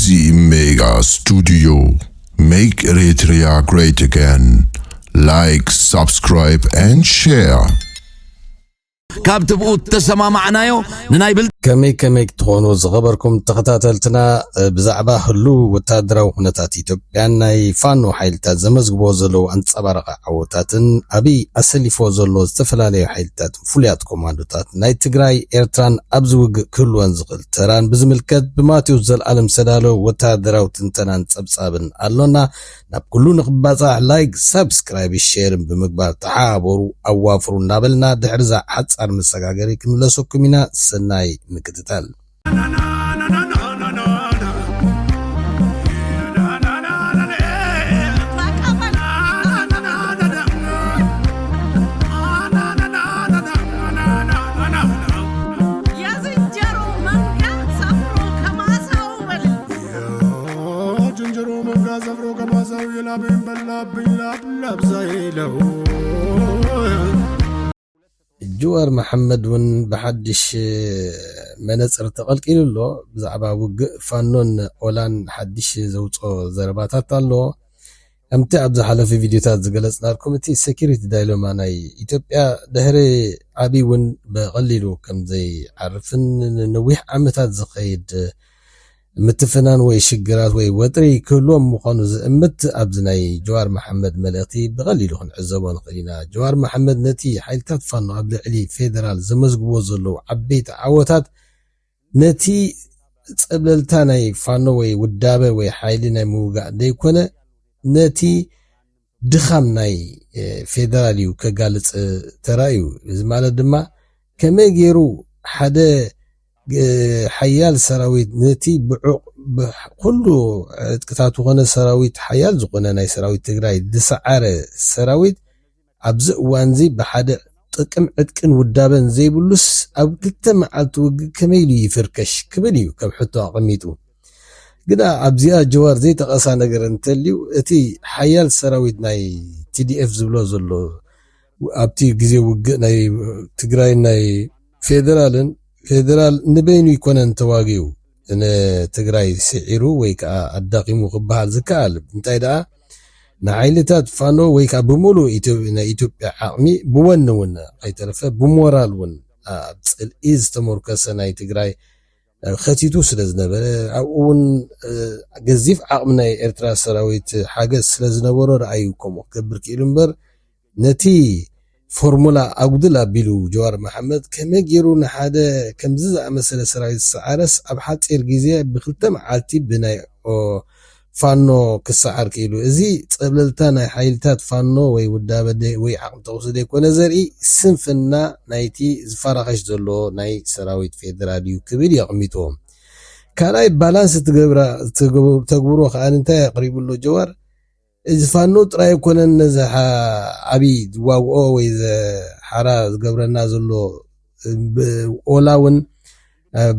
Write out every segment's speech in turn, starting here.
Easy Mega Studio. Make Eritrea great again. Like, subscribe and share. كابتب تسمع معناه ننايبل كمي تخونو زغبركم تخطاتلتنا بزعبا هلو وتادراو خنتات ኢትዮጵያ ናይ ፋኖ ሓይልታት ዘመዝግቦ ዘለው አንጸባረቀ ዓወታትን አብይ አሰሊፎ ዘሎ ዝተፈላለዩ ሓይልታት ፍሉያት ኮማንዶታት ናይ ትግራይ ኤርትራን ኣብዝውግ ክህልወን ዝኽእል ተራን ብዝምልከት ብማቴዎስ ዘለዓለም ሰዳሎ ወታደራው ትንተናን ጸብጻብን ኣሎና ናብ ኩሉ ንኽባጻሕ ላይክ ሰብስክራይብ ሼር ብምግባር ተሓባበሩ ኣዋፍሩ እናበልና ድሕርዛ ሓጻር መሰጋገሪ ክንለሰኩም ኢና ሰናይ ምክትታል جوار محمد ون بحدش منصر تقلقيل له بزعبا وق فانون اولان حدش زوصو زرباتات الله امتى ابزح على في فيديوهات زغلصنا لكم تي سكيورتي دايلوما ناي ايثيوبيا دهري ابي ون بقليلو كم زي عرفن نويح عمتات زخيد متفنان وي شجرات وي وطري كلهم مخانو زمت ابزناي جوار محمد ملقتي بغليلو نعزبون قلينا جوار محمد نتي حيلتات فانو قبل علي فيدرال زمزغبو زلو عبيت عوتات نتي صبللتاناي فانو وي ودابه وي حيلنا موغا ديكونه نتي دخام ناي فيدراليو كغالص ترايو زماله دما كميغيرو حدا حيال سراويت نتي بعق كله تكتاتو غنا سراويت حيال زغنا ناي سراويت تግራይ دسعره سراويت ابز وانزي بحده ጥቅም ዕጥቅን ውዳበን ዘይብሉስ ኣብ ክልተ መዓልቲ ውግ ከመይሉ ይፍርከሽ ክብልዩ ከም ሕቶ ኣቐሚጡ ግና ኣብዚኣ ጀዋር ዘይተቐሳ ነገር እንተልዩ እቲ ሓያል ሰራዊት ናይ TDF ዝብሎ ዘሎ ኣብቲ ግዜ ውግ ናይ ትግራይ ናይ ፌደራል ንበይኑ ይኮነን ተዋጊው እነ ትግራይ ሲዒሩ ወይ ከዓ ኣዳቂሙ ክበሃል ዝከኣል እንታይ ደኣ ንሓይልታት ፋኖ ወይ ከዓ ብሙሉ ኢትዮጵያ ዓቕሚ ብወንውን ኣይተረፈ ብሞራል ውን ኣብ ጽልኢ ዝተመርኮሰ ናይ ትግራይ ኸቲቱ ስለዝነበረ ኣብኡውን ገዚፍ ዓቕሚ ናይ ኤርትራ ሰራዊት ሓገዝ ስለዝነበሮ ረኣዩ ከምኡ ክገብር ክኢሉ እምበር ነቲ ፎርሙላ ኣጉድል ኣቢሉ ጀዋር መሐመድ ከመገይሩ ንሓደ ከምዚ ዝኣመሰለ ሰራዊት ሰዓረስ ኣብ ሓፂር ግዜ ብክልተ መዓልቲ ብናይ ፋኖ ክሰዓር ክኢሉ እዚ ፀብለልታ ናይ ሓይልታት ፋኖ ወይ ውዳበ ወይ ዓቕሚ ተወስደ ይኮነ ዘርኢ ስንፍና ናይቲ ዝፈራኸሽ ዘሎ ናይ ሰራዊት ፌደራል እዩ ክብል የቕሚጦም ካልኣይ ባላንስ ተግብሮ ከዓ እንታይ ያቅሪብሎ ጀዋር እዚ ፋኖ ጥራይ ይኮነን ነዝሓ ዓቢ ዝዋግኦ ወይ ሓራ ዝገብረና ዘሎ ኦላውን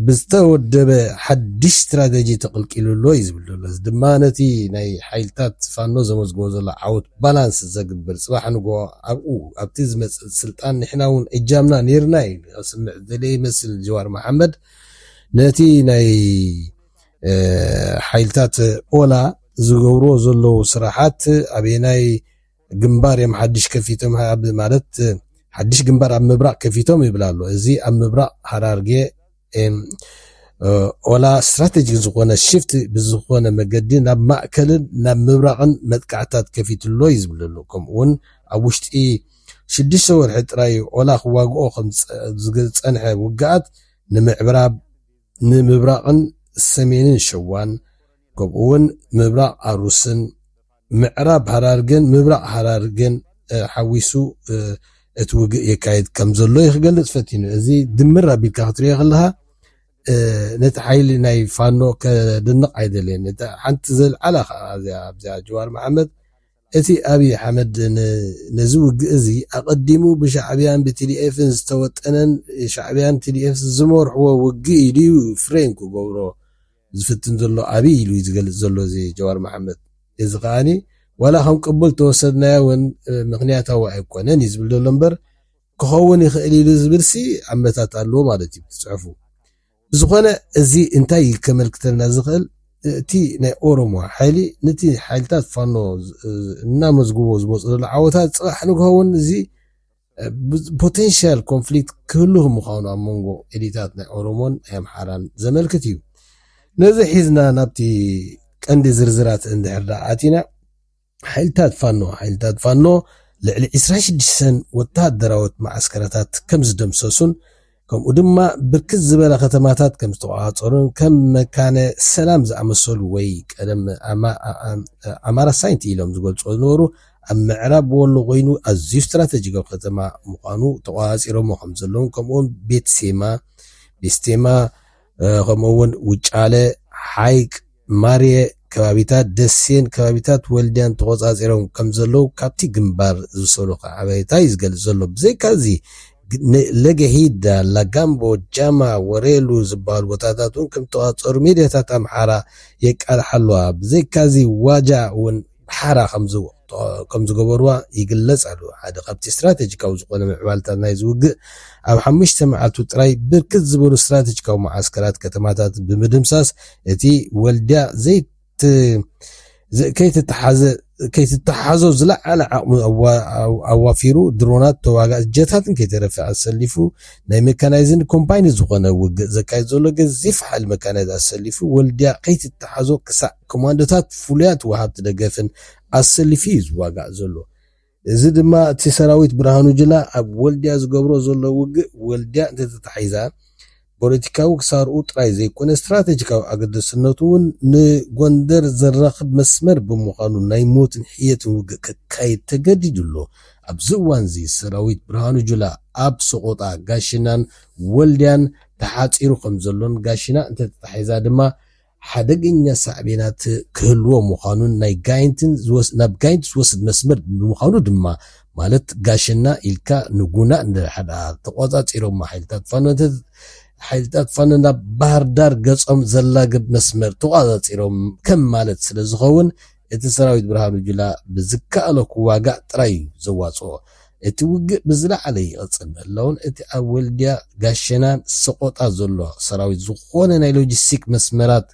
ብዝተወደበ ሓድሽ ስትራቴጂ ተቕልቂሉሎ ይዝብልሎ ድማ ነቲ ናይ ሓይልታት ፋኖ ዘመዝግቦ ዘሎ ዓወት ባላንስ ዘግብር ጽባሕ ንጎ ኣብኡ ኣብቲ ዝመጽእ ስልጣን ንሕና እውን እጃምና ነርና ይስምዕ ዘለ ይመስል ጀዋር መሐመድ ነቲ ናይ ሓይልታት ኦላ ዝገብሮ ዘሎ ስራሓት ኣብናይ ግንባር የምሓድሽ ከፊቶም ማለት ሓድሽ ግንባር ኣብ ምብራቅ ከፊቶም ይብላሉ እዚ ኣብ ምብራቅ ሓራርጌ ኦላ ስትራቴጂክ ዝኾነ ሽፍት ብዝኾነ መገዲ ናብ ማእከልን ናብ ምብራቅን መጥቃዕታት ከፊትሎ ይዝብልሉ ከምኡውን ኣብ ውሽጢ 6 ወርሒ ጥራይ ኦላ ክዋግኦ ከም ዝፀንሐ ውግኣት ንምብራቅን ሰሜንን ሸዋን ከምኡውን ምብራቅ ኣሩስን ምዕራብ ሓራርገን ምብራቅ ሓራርገን ሓዊሱ እቲ ውግእ የካይድ ከም ዘሎ ይኽገልጽ ፈቲኑ እዚ ድምር ኣቢልካ ክትሪኦ ከለኻ ነቲ ሓይሊ ናይ ፋኖ ከድንቕ ኣይደልን ነቲ ሓንቲ ዘለዓላ ኣብዚኣ ጀዋር መሐመድ እቲ ኣብይ ኣሕመድ ነዚ ውግእ እዚ ኣቐዲሙ ብሻዕብያን ብቲዲኤፍን ዝተወጠነን ሻዕብያን ቲዲኤፍ ዝመርሕዎ ውግእ ኢሉ ፍሬም ክገብሮ ዝፍትን ዘሎ ኣብይ ኢሉ ዝገልጽ ዘሎ እዚ ጀዋር መሐመድ እዚ ከዓኒ ወላ ከም ቅቡል ተወሰድናዮን ምክንያታዊ ኣይኮነን ይዝብል ዘሎ እምበር ክኸውን ይኽእል ኢሉ ዝብልሲ ዓመታት ኣለዎ ማለት እዩ ትጽሑፉ بزخونه ازي انتاي كملكتنا زخل تي ناي أورومو حالي نتي حالتات فانو نامزقو زموصل العوتات صراح نقهون زي بوتنشال كونفليكت كلهم مخاونو أمونغو إليتات ناي أورومون هم حران زملكتيو نزي حيزنا نابتي كاندي زرزرات عند حرداعاتنا حالتات فانو لعلي 26 وتهدراوت معسكراتات كم زدمسسون كم ودما بركز زباله ختماتات كم استوعاصرون كم مكان السلام زعمسول وي قدم امارا ساينت يلوم زغلصو نورو ام معراب ولو غينو ازي استراتيجيك ختما مقانو تواصيرو مخم زلون كمون بيستيما كمون وጫله حايق ماري كبابيتات دسين كبابيتات ولدان تواصيرو كم زلو كابتي جنبار زسولو عبايتا يزغل زلو بزي كازي لجهيد لجامبو جاما وريلو زبال وتاتاتون كم تواصر ميدياتات امحارا يقال حلوا بزي كازي واجع ون حارا خمزو قبروا يقلص علو هذا قبت استراتيجيكاو زقونه معوالتا نايزوق اب 5 معالتو تراي بركز زبول استراتيجيكاو معسكرات كتماتات بمدمساس اتي ولدا زي كي تتحازو زلع على اوافيرو درونات تواغا جتاتن كي ترفع اسلفو ناي ميكانايزن كومباين زغونه وق زكاي زولو زيف حل ميكانايز اسلفو ولديا قيت تتحازو كسا كوماندوتات فوليات وهابت دغفن اسلفي زواغا زولو እዚ ድማ እቲ ሰራዊት ብርሃኑ ጅላ ኣብ ወልድያ ዝገብሮ ዘሎ ውግ ወልድያ እንተተታሒዛ ፖለቲካዊ ክሳርኡ ጥራይ ዘይኮነ ስትራቴጂካዊ ኣገዳስነቱ እውን ንጎንደር ዘራኽብ መስመር ብምዃኑ ናይ ሞትን ሕየትን ውግ ክካየድ ተገዲድሎ ኣብዚ እዋን እዚ ሰራዊት ብርሃኑ ጅላ ኣብ ሰቆጣ ጋሽናን ወልድያን ተሓፂሩ ከም ዘሎን ጋሽና እንተተታሒዛ ድማ ሓደገኛ ሳዕቤናት ክህልዎ ምዃኑን ናይ ጋይንትን ናብ ጋይንት ዝወስድ መስመር ብምዃኑ ድማ ማለት ጋሽና ኢልካ ንጉና እንደሓዳ ተቆፃፂሮም ሓይልታት ፋኖ ናብ ባህር ዳር ገጾም ዘላግብ መስመር ተቆፃፂሮም ከም ማለት ስለ ዝኸውን እቲ ሰራዊት ብርሃኑ ጅላ ብዝከኣሎ ክዋጋእ ጥራይ ዘዋፅኦ እቲ ውግእ ብዝለዓለ ይቕፅል ኣለውን እቲ ኣብ ወልድያ ጋሽናን ሰቆጣ ዘሎ ሰራዊት ዝኾነ ናይ ሎጂስቲክ መስመራት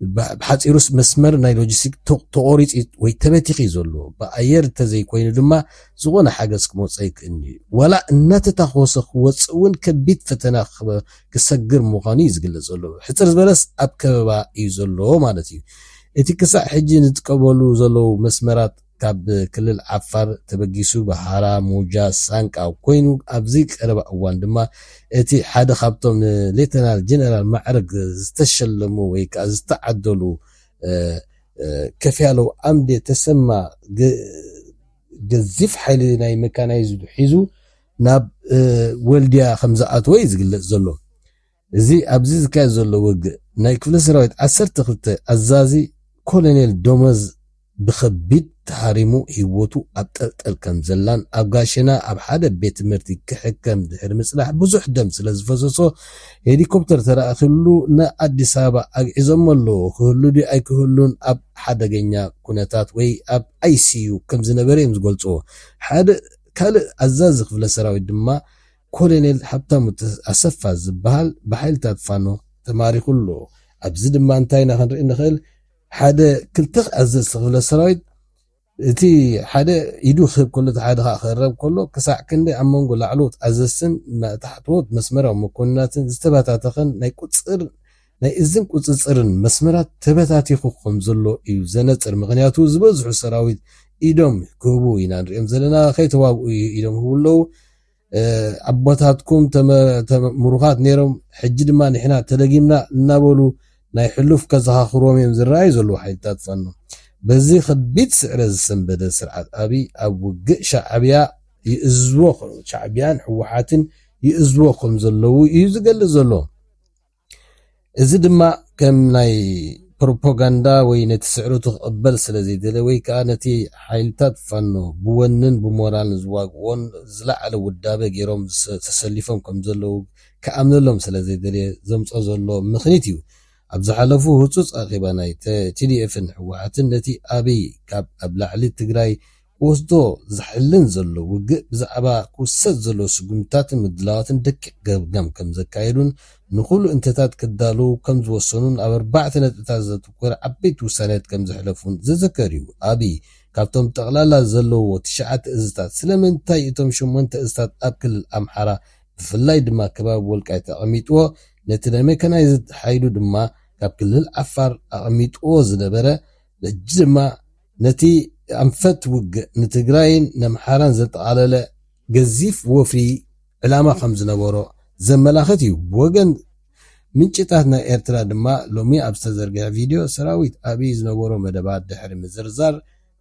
بحصيروس مسمر ناي لوجيستيك تقوريص وي تبتيخي زلو باير تزي كوين دما زغونه حاجز كموصيك اني ولا انت تخوسخ وصون كبيت فتنا كسغر مخاني زغل زلو حصر زبلس اب كبا يزلو معناتي اتي كسا حجي نتقبلو زلو مسمرات كاب كلل عفار تبغيسو بحارا موجا سانك او كوينو ابزيك قرب اوان دما اتي حدا خابتون ليتنال جنرال معرق استشلمو ويك استعدلو كفيالو امدي تسمى جزيف حيلي ناي ميكانايزد حيزو ناب ولديا خمزات ويز قل زلو زي ابزيز كاي زلو وق ناي كفل سراويت 12 ازازي كولونيل دومز بخبيت تحريمو هيوتو ابطلطل كم زلان ابغاشنا اب حدا بيت مرتي كحكم دحر مصلح بزح دم سلازفسسو هليكوبتر تراخلو نا اديس ابا اغزملو كلو دي اي كلون اب حدغنيا كونتات وي اب اي سي يو كم زنبريم زغلصو حدا كال ازاز خفل سراوي دما كولونيل حبتام اسفا زبال بحيلتات فانو تماري كله ابز دما انتاينا خنري نخل حدا كلتخ ازاز خفل سراوي تي حدا يدو خيب كله حدا خرب كله كساع كندي عمون قول علوت ازسن ما تحتوت مسمره مكونات استباتاتخن ناي قصر ناي ازن قصصرن مسمرات تباتاتي خوخم زلو يو زنصر مغنياتو زبزحو سراويت ايدوم كوبو ينانريم زلنا خيتواو ايدوم هولو عبوتاتكم تمرخات نيرم حجد ما نحنا تلاقينا نابولو ناي حلوف كزاخروم يمزراي زلو حيتات فنو بزي خبيت سعر السنبد سرعات أبي أو شعبيا يأزوخ شعبيان حوحاتن يأزوخهم زلو يزقل زلو إذا ما كم ناي بروباغندا وين تسعرو تقبل سلازي دلوي كانتي حيلتات فنو بونن بمورال زواج ون زلع على ودابة جيروم تسلفهم كم زلو كأمن لهم سلازي دلي زمص زلو مخنيتيو ابز حلفو هصص اخيبا ناي تي دي اف حواتن نتي ابي كاب ابلع لي تግራይ ወስዶ ዝሕልን ዘሎ ውግእ ብዛዕባ ክውሰድ ዘሎ ስጉምታትን ምድላዋትን ደቂቕ ገምጋም ከም ዘካየዱን ንኹሉ እንትታት ክዳሉ ከም ዝወሰኑን ኣብ 4 ነጥብታት ዘተኮረ ዓበይቲ ውሳኔታት ከም ዘሕለፉን ዝዝከር እዩ። አብይ ካብቶም ጠቕላላ ዘለዎ 9 እዝታት ስለምንታይ እቶም 8 እዝታት ኣብ ክልል ኣምሓራ ብፍላይ ድማ ከባቢ ወልቃይት ኣቐሚጥዎ ነቲ ናይ ሜካናይዝድ ሓይሉ ድማ ካብ ክልል ዓፋር ኣቐሚጥዎ ዝነበረ ለጂ ድማ ነቲ ኣንፈት ውግእ ንትግራይን ነምሓራን ዘጠቓለለ ገዚፍ ወፍሪ ዕላማ ከም ዝነበሮ ዘመላኽት እዩ። ብወገን ምንጭታት ናይ ኤርትራ ድማ ሎሚ ኣብ ዝተዘርግሐ ቪድዮ ሰራዊት አብይ ዝነበሮ መደባት ድሕሪ ምዝርዛር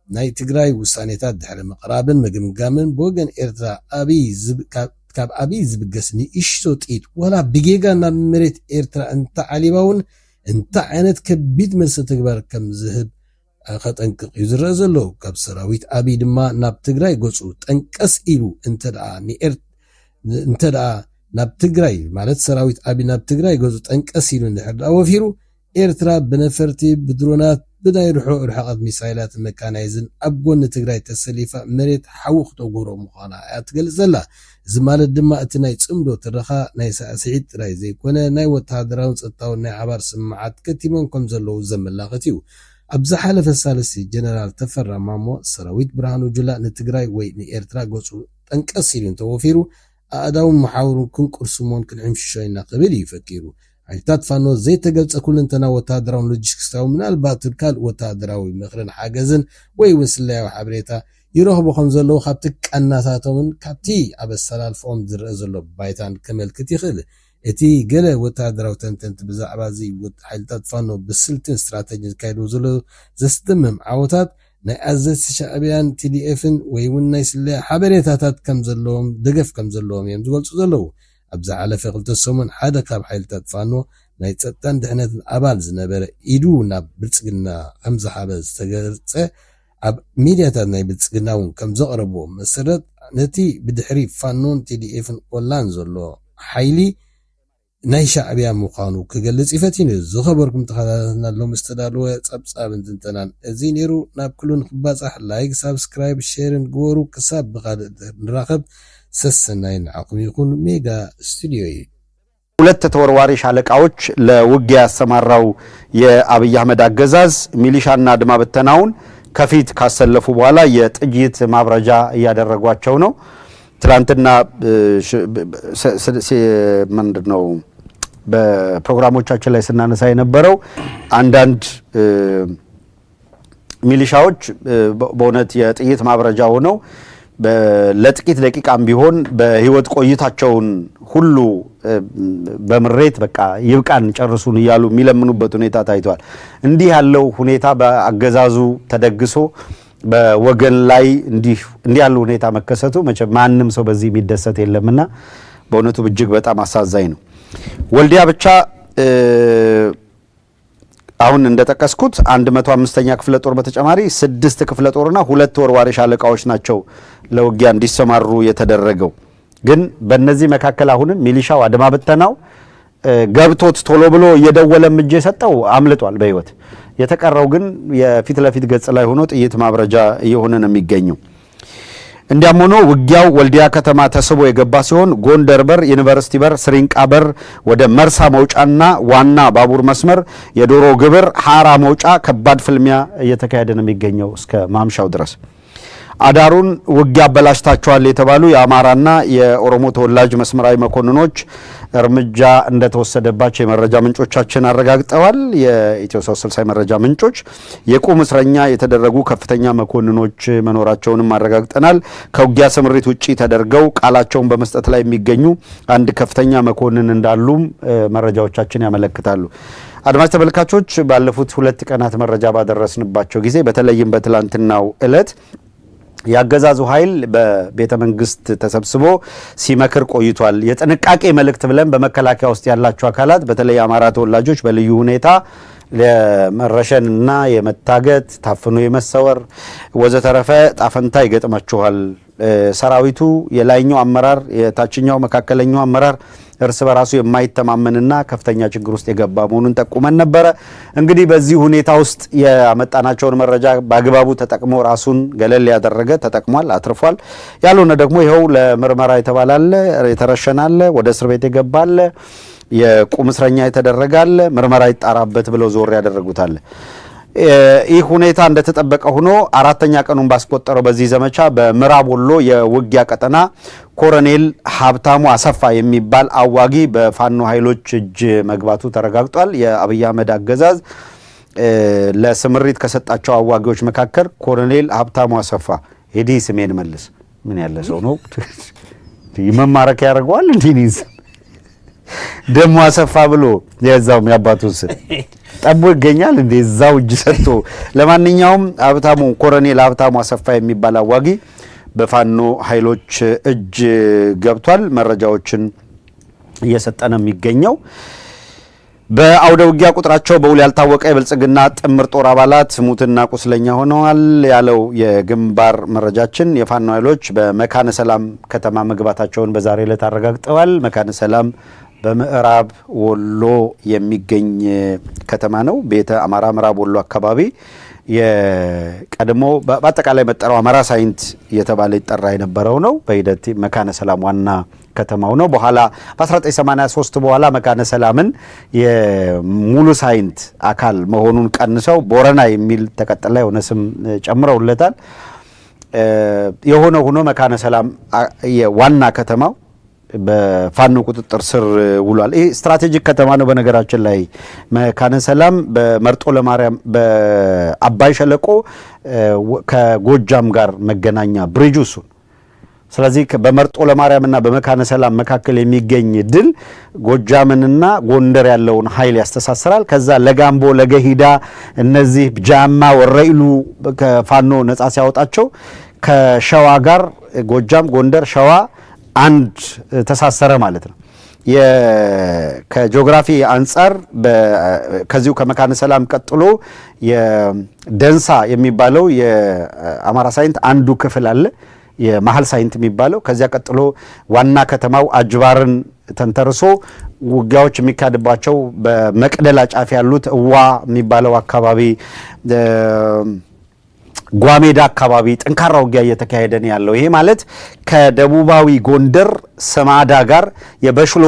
ናይ ትግራይ ውሳኔታት ድሕሪ ምቕራብን ምግምጋምን ብወገን ኤርትራ ካብ አብይ ዝብገስ ንእሽቶ ጥኢት ወላ ብጌጋ ናብ መሬት ኤርትራ እንተዓሊባውን እንታይ ዓይነት ከቢድ መልሲ ተግባር ከም ዝህብ ከጠንቅቕ እዩ ዝረአ ዘሎ። ካብ ሰራዊት አብይ ድማ ናብ ትግራይ ገፁ ጠንቀስ ኢሉ እንተደኣ ናብ ትግራይ ማለት ሰራዊት አብይ ናብ ትግራይ ገፁ ጠንቀስ ኢሉ እንድሕር ደኣ ወፊሩ ኤርትራ ብነፈርቲ ብድሮናት ብናይ ርሑቐት ሚሳይላት መካናይዝን ኣብ ጎኒ ትግራይ ተሰሊፋ መሬት ሓውኽ ተጎሮ ምዃና እያ ትገልጽ ዘላ። እዚ ማለት ድማ እቲ ናይ ጽምዶ ትረኻ ናይ ሳዕስዒት ጥራይ ዘይኮነ ናይ ወተሃደራውን ጸጥታውን ናይ ሓባር ስምዓት ከቲሞም ከም ዘለዉ ዘመላኽት እዩ። ኣብ ዝሓለፈ ሳልሲ ጀነራል ተፈራ ማሞ ሰራዊት ብርሃኑ ጁላ ንትግራይ ወይ ንኤርትራ ገፁ ጠንቀስ ኢሉ እንተወፊሩ ኣእዳውን መሓውሩን ክንቁርስሞን ክንሕምሽሾይና ክብል ይፈኪሩ። ዓይነታት ፋኖ ዘይተገልጸ ኩልንተና ወተሃደራውን ሎጂስቲክሳዊ ምናልባት ካልእ ወተሃደራዊ ምኽርን ሓገዝን ወይ እውን ስላያዊ ሓበሬታ ይረኽቡ ከም ዘለዉ ካብቲ ቃናታቶምን ካብቲ ኣብ ኣሰላልፎኦም ዝርአ ዘሎ ባይታን ከመልክት ይኽእል። እቲ ገለ ወተሃደራዊ ተንተንቲ ብዛዕባ እዚ ሓይልታት ፋኖ ብስልትን ስትራቴጂን ዝካየድዎ ዘሎ ዘስደምም ዓወታት ናይ ኣዘዝቲ ሻዕብያን ቲዲኤፍን ወይ እውን ናይ ስላያ ሓበሬታታት ከም ዘለዎም ደገፍ ከም ዘለዎም እዮም ዝገልጹ ዘለዉ። ኣብ ዝሓለፈ 2 ሰሙን ሓደ ካብ ሓይልታት ፋኖ ናይ ጸጥታን ድሕነትን ኣባል ዝነበረ ኢዱ ናብ ብልጽግና ከም ዝሓበ ዝተገልጸ ኣብ ሚድያታት ናይ ብልጽግና እውን ከም ዘቕረብዎ መሰረት ነቲ ብድሕሪ ፋኖን ቲዲኤፍን ኦንላይን ዘሎ ሓይሊ ናይ ሻዕብያ ምዃኑ ክገልጽ ይፈቲኑ። ዝኸበርኩም ተኸታተልና ሎም ዝተዳለወ ጸብጻብን ትንተናን እዚ ነይሩ። ናብ ኩሉ ንክባጻሕ ላይክ፣ ሳብስክራይብ፣ ሼርን ግበሩ። ክሳብ ብኻልእ ንራኸብ ሰሰናይ ንዓኹም ይኹን። ሜጋ ስቱዲዮ እዩ። 2 ተወርዋሪ ሻለቃዎች ለውጊያ ያሰማራው የአብይ አህመድ አገዛዝ ሚሊሻና አድማ በተናውን ከፊት ካሰለፉ በኋላ የጥይት ማብረጃ እያደረጓቸው ነው። ትላንትና ምንድነው በፕሮግራሞቻችን ላይ ስናነሳ የነበረው አንዳንድ ሚሊሻዎች በእውነት የጥይት ማብረጃ ሆነው ለጥቂት ደቂቃም ቢሆን በህይወት ቆይታቸውን ሁሉ በምሬት በቃ ይብቃን ጨርሱን ይያሉ የሚለምኑበት ሁኔታ ታይቷል። እንዲህ ያለው ሁኔታ በአገዛዙ ተደግሶ በወገን ላይ እንዲህ ያለው ሁኔታ መከሰቱ ማንም ሰው በዚህ የሚደሰት የለምና በእውነቱ እጅግ በጣም አሳዛኝ ነው። ወልዲያ ብቻ አሁን እንደተቀስኩት 105ኛ ክፍለ ጦር በተጨማሪ 6 ክፍለ ጦርና 2 ተወርዋሪ ሻለቃዎች ናቸው ለውጊያ እንዲሰማሩ የተደረገው። ግን በእነዚህ መካከል አሁንም ሚሊሻው አድማ በተናው ገብቶት ቶሎ ብሎ እየደወለ እጅ የሰጠው አምልጧል በህይወት። የተቀረው ግን የፊት ለፊት ገጽ ላይ ሆኖ ጥይት ማብረጃ እየሆነ ነው የሚገኘው። እንዲያም ሆኖ ውጊያው ወልዲያ ከተማ ተስቦ የገባ ሲሆን ጎንደር በር፣ ዩኒቨርሲቲ በር፣ ስሪንቃ በር ወደ መርሳ መውጫና ዋና ባቡር መስመር የዶሮ ግብር ሐራ መውጫ ከባድ ፍልሚያ እየተካሄደ ነው የሚገኘው እስከ ማምሻው ድረስ። አዳሩን ውጊያ አበላሽታቸዋል የተባሉ የአማራና የኦሮሞ ተወላጅ መስመራዊ መኮንኖች እርምጃ እንደተወሰደባቸው የመረጃ ምንጮቻችን አረጋግጠዋል። የኢትዮ 360 መረጃ ምንጮች የቁም እስረኛ የተደረጉ ከፍተኛ መኮንኖች መኖራቸውንም አረጋግጠናል። ከውጊያ ስምሪት ውጪ ተደርገው ቃላቸውን በመስጠት ላይ የሚገኙ አንድ ከፍተኛ መኮንን እንዳሉም መረጃዎቻችን ያመለክታሉ። አድማጭ ተመልካቾች ባለፉት 2 ቀናት መረጃ ባደረስንባቸው ጊዜ በተለይም በትላንትናው ዕለት ያገዛዙ ኃይል በቤተ መንግስት ተሰብስቦ ሲመክር ቆይቷል። የጥንቃቄ መልእክት ብለን በመከላከያ ውስጥ ያላችሁ አካላት በተለይ አማራ ተወላጆች በልዩ ሁኔታ ለመረሸንና የመታገት ታፍኖ የመሰወር ወዘተረፈ ጣፈንታ ይገጥማችኋል። ሰራዊቱ የላይኛው አመራር፣ የታችኛው መካከለኛው አመራር እርስ በራሱ የማይተማመንና ከፍተኛ ችግር ውስጥ የገባ መሆኑን ጠቁመን ነበረ። እንግዲህ በዚህ ሁኔታ ውስጥ ያመጣናቸውን መረጃ በአግባቡ ተጠቅሞ ራሱን ገለል ያደረገ ተጠቅሟል፣ አትርፏል። ያልሆነ ደግሞ ይኸው ለምርመራ የተባላለ የተረሸናለ ወደ እስር ቤት የገባለ የቁም እስረኛ የተደረጋለ ምርመራ ይጣራበት ብለው ዞር ያደረጉታል። ይህ ሁኔታ እንደተጠበቀ ሆኖ አራተኛ ቀኑን ባስቆጠረው በዚህ ዘመቻ በምዕራብ ወሎ የውጊያ ቀጠና ኮሎኔል ሀብታሙ አሰፋ የሚባል አዋጊ በፋኖ ኃይሎች እጅ መግባቱ ተረጋግጧል። የአብይ አህመድ አገዛዝ ለስምሪት ከሰጣቸው አዋጊዎች መካከል ኮሎኔል ሀብታሙ አሰፋ ሄዲ ስሜን መልስ ምን ያለ ሰው ነው ይመማረክ ያደርገዋል እንዲኒዝ ደሞ አሰፋ ብሎ የዛው የሚያባቱስ ጠቦ ይገኛል እንደዛው እጅ ሰጥቶ። ለማንኛውም ሀብታሙ ኮሎኔል ሀብታሙ አሰፋ የሚባል አዋጊ በፋኖ ኃይሎች እጅ ገብቷል። መረጃዎችን እየሰጠነ የሚገኘው በአውደ ውጊያ ቁጥራቸው በውል ያልታወቀ የብልጽግና ጥምር ጦር አባላት ሙትና ቁስለኛ ሆነዋል ያለው የግንባር መረጃችን የፋኖ ኃይሎች በመካነ ሰላም ከተማ መግባታቸውን በዛሬ ዕለት አረጋግጠዋል። መካነ ሰላም በምዕራብ ወሎ የሚገኝ ከተማ ነው። ቤተ አማራ ምዕራብ ወሎ አካባቢ የቀድሞ በአጠቃላይ መጠራው አማራ ሳይንት እየተባለ ይጠራ የነበረው ነው። በሂደት መካነ ሰላም ዋና ከተማው ነው። በኋላ በ1983 በኋላ መካነ ሰላምን የሙሉ ሳይንት አካል መሆኑን ቀንሰው ቦረና የሚል ተቀጥላ የሆነ ስም ጨምረውለታል። የሆነ ሆኖ መካነ ሰላም የዋና ከተማው በፋኖ ቁጥጥር ስር ውሏል። ይህ ስትራቴጂክ ከተማ ነው። በነገራችን ላይ መካነ ሰላም በመርጦ ለማርያም በአባይ ሸለቆ ከጎጃም ጋር መገናኛ ብሪጁ እሱ። ስለዚህ በመርጦ ለማርያምና በመካነ ሰላም መካከል የሚገኝ ድል ጎጃምንና ጎንደር ያለውን ኃይል ያስተሳስራል። ከዛ ለጋምቦ ለገሂዳ እነዚህ ጃማ ወረኢሉ ከፋኖ ነጻ ሲያወጣቸው ከሸዋ ጋር ጎጃም ጎንደር ሸዋ አንድ ተሳሰረ ማለት ነው። ከጂኦግራፊ አንጻር ከዚሁ ከመካነ ሰላም ቀጥሎ የደንሳ የሚባለው የአማራ ሳይንት አንዱ ክፍል አለ፣ የመሀል ሳይንት የሚባለው። ከዚያ ቀጥሎ ዋና ከተማው አጅባርን ተንተርሶ ውጊያዎች የሚካሄድባቸው በመቅደላ ጫፍ ያሉት እዋ የሚባለው አካባቢ ጓሜዳ አካባቢ ጠንካራ ውጊያ እየተካሄደ ነው ያለው። ይሄ ማለት ከደቡባዊ ጎንደር ሰማዳ ጋር የበሽሎ